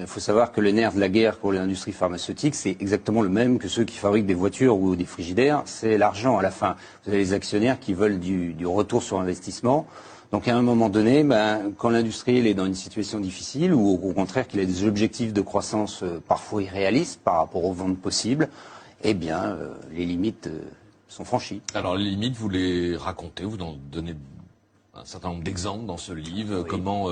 Il faut savoir que le nerf de la guerre pour l'industrie pharmaceutique, c'est exactement le même que ceux qui fabriquent des voitures ou des frigidaires. C'est l'argent à la fin. Vous avez les actionnaires qui veulent du retour sur investissement. Donc à un moment donné, quand l'industriel est dans une situation difficile ou au contraire qu'il a des objectifs de croissance parfois irréalistes par rapport aux ventes possibles, eh bien les limites sont franchies. Alors les limites, vous les racontez, vous en donnez un certain nombre d'exemples dans ce livre. Oui. Comment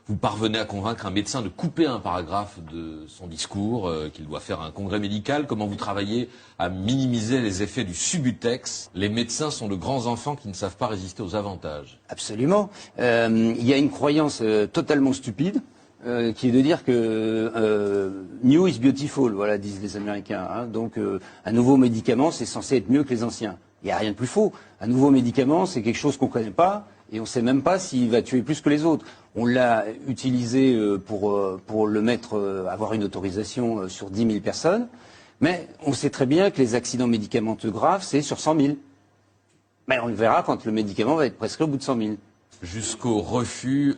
vous parvenez à convaincre un médecin de couper un paragraphe de son discours qu'il doit faire à un congrès médical. Comment vous travaillez à minimiser les effets du subutex. Les médecins sont de grands enfants qui ne savent pas résister aux avantages. Absolument. Il y a une croyance totalement stupide qui est de dire que new is beautiful, voilà, disent les Américains. Hein. Donc un nouveau médicament, c'est censé être mieux que les anciens. Il n'y a rien de plus faux. Un nouveau médicament, c'est quelque chose qu'on ne connaît pas. Et on ne sait même pas s'il va tuer plus que les autres. On l'a utilisé pour le mettre, avoir une autorisation sur 10 000 personnes. Mais on sait très bien que les accidents médicamenteux graves, c'est sur 100 000. Mais on le verra quand le médicament va être prescrit au bout de 100 000. Jusqu'au refus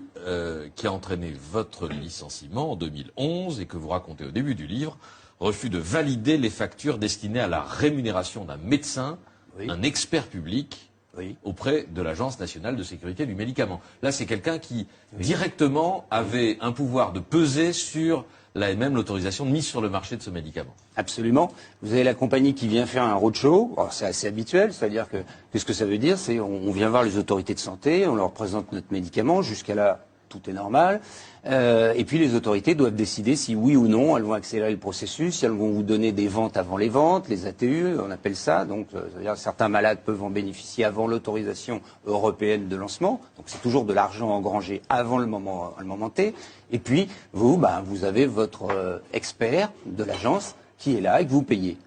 qui a entraîné votre licenciement en 2011 et que vous racontez au début du livre. Refus de valider les factures destinées à la rémunération d'un médecin, oui, un expert public, oui, auprès de l'Agence nationale de sécurité du médicament. Là, c'est quelqu'un qui, oui, directement avait un pouvoir de peser sur l'AMM, l'autorisation de mise sur le marché de ce médicament. Absolument. Vous avez la compagnie qui vient faire un roadshow. C'est assez habituel, c'est-à-dire que qu'est-ce que ça veut dire? C'est on vient voir les autorités de santé, on leur présente notre médicament, jusqu'à là, tout est normal. Et puis les autorités doivent décider si oui ou non elles vont accélérer le processus, si elles vont vous donner des ventes avant les ventes, les ATU, on appelle ça. Donc, c'est-à-dire certains malades peuvent en bénéficier avant l'autorisation européenne de lancement. Donc, c'est toujours de l'argent engrangé avant le moment T. Et puis, vous avez votre expert de l'agence qui est là et que vous payez.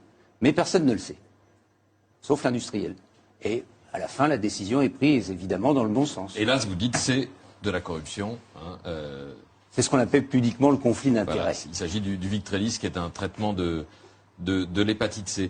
Mais personne ne le sait, sauf l'industriel. Et à la fin, la décision est prise évidemment dans le bon sens. Et là, vous dites c'est de la corruption. C'est ce qu'on appelle pudiquement le conflit d'intérêts. Voilà, il s'agit du Victrelis, qui est un traitement de l'hépatite C.